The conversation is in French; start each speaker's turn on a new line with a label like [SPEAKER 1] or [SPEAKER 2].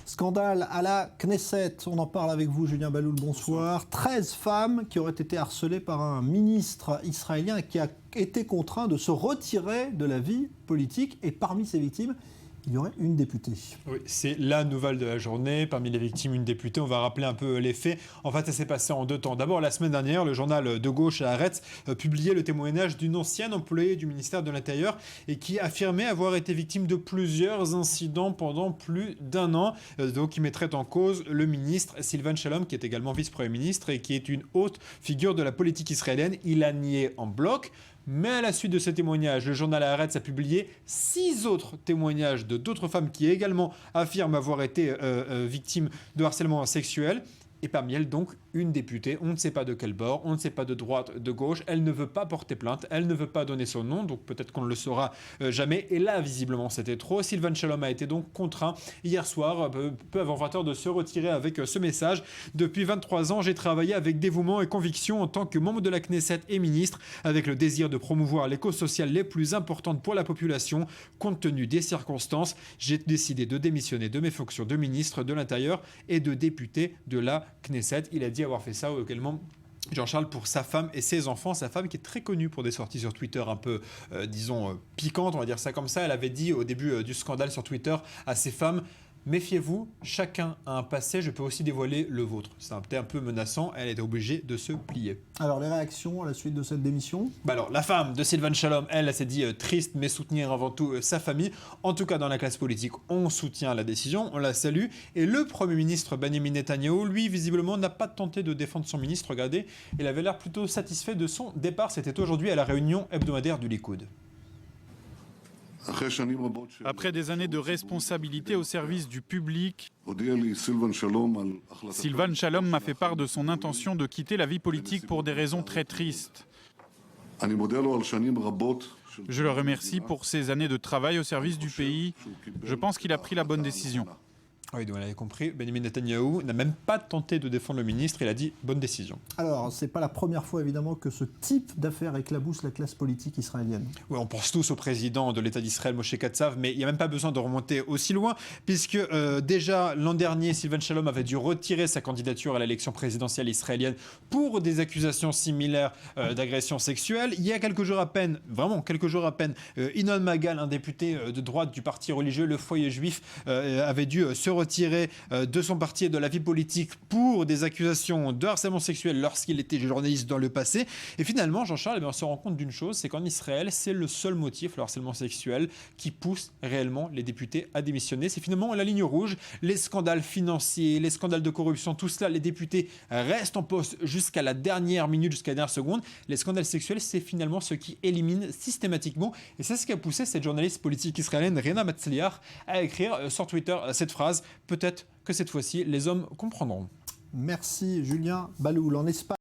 [SPEAKER 1] Scandale à la Knesset, on en parle avec vous Julien Baloul, bonsoir. 13 femmes qui auraient été harcelées par un ministre israélien qui a été contraint de se retirer de la vie politique et parmi ces victimes, il y aurait une députée.
[SPEAKER 2] Oui, c'est la nouvelle de la journée. Parmi les victimes, une députée. On va rappeler un peu les faits. En fait, ça s'est passé en deux temps. D'abord, la semaine dernière, le journal de gauche Haaretz publiait le témoignage d'une ancienne employée du ministère de l'Intérieur et qui affirmait avoir été victime de plusieurs incidents pendant plus d'un an. Donc, qui mettrait en cause le ministre Silvan Shalom, qui est également vice-premier ministre et qui est une haute figure de la politique israélienne. Il a nié en bloc. Mais à la suite de ces témoignages, le journal Haaretz a publié 6 autres témoignages de d'autres femmes qui également affirment avoir été victimes de harcèlement sexuel. Et parmi elles, donc, une députée. On ne sait pas de quel bord, on ne sait pas de droite, de gauche. Elle ne veut pas porter plainte, elle ne veut pas donner son nom, donc peut-être qu'on ne le saura jamais. Et là, visiblement, c'était trop. Silvan Shalom a été donc contraint hier soir, peu avant 20h, de se retirer avec ce message. Depuis 23 ans, j'ai travaillé avec dévouement et conviction en tant que membre de la Knesset et ministre, avec le désir de promouvoir les causes sociales les plus importantes pour la population. Compte tenu des circonstances, j'ai décidé de démissionner de mes fonctions de ministre de l'Intérieur et de député de la Knesset. Il a dit avoir fait ça également, Jean-Charles, pour sa femme et ses enfants. Sa femme qui est très connue pour des sorties sur Twitter un peu, disons, piquantes, on va dire ça comme ça. Elle avait dit au début du scandale sur Twitter à ses femmes: méfiez-vous, chacun a un passé, je peux aussi dévoiler le vôtre. C'était un peu menaçant, elle était obligée de se plier.
[SPEAKER 1] Alors les réactions à la suite de cette démission ?
[SPEAKER 2] Alors la femme de Silvan Shalom, elle s'est dit triste, mais soutenir avant tout sa famille. En tout cas, dans la classe politique, on soutient la décision, on la salue. Et le Premier ministre Benjamin Netanyahou, lui, visiblement, n'a pas tenté de défendre son ministre. Regardez, il avait l'air plutôt satisfait de son départ. C'était aujourd'hui à la réunion hebdomadaire du Likoud.
[SPEAKER 3] Après des années de responsabilité au service du public, Silvan Shalom m'a fait part de son intention de quitter la vie politique pour des raisons très tristes. Je le remercie pour ses années de travail au service du pays. Je pense qu'il a pris la bonne décision.
[SPEAKER 2] Oui, donc on l'avait compris, Benjamin Netanyahou n'a même pas tenté de défendre le ministre, il a dit bonne décision.
[SPEAKER 1] Alors, c'est pas la première fois évidemment que ce type d'affaires éclabousse la classe politique israélienne.
[SPEAKER 2] Oui, on pense tous au président de l'État d'Israël, Moshe Katsav, mais il n'y a même pas besoin de remonter aussi loin, puisque déjà l'an dernier, Silvan Shalom avait dû retirer sa candidature à l'élection présidentielle israélienne pour des accusations similaires d'agression sexuelle. Il y a quelques jours à peine, vraiment quelques jours à peine, Inoon Magal, un député de droite du parti religieux Le Foyer Juif, avait dû se retirer de son parti et de la vie politique pour des accusations de harcèlement sexuel lorsqu'il était journaliste dans le passé. Et finalement, Jean-Charles, on se rend compte d'une chose, c'est qu'en Israël, c'est le seul motif, le harcèlement sexuel, qui pousse réellement les députés à démissionner. C'est finalement la ligne rouge. Les scandales financiers, les scandales de corruption, tout cela, les députés restent en poste jusqu'à la dernière minute, jusqu'à la dernière seconde. Les scandales sexuels, c'est finalement ce qui élimine systématiquement. Et c'est ce qui a poussé cette journaliste politique israélienne, Rena Matzliach, à écrire sur Twitter cette phrase: peut-être que cette fois-ci, les hommes comprendront.
[SPEAKER 1] Merci Julien Baloul. En Espagne.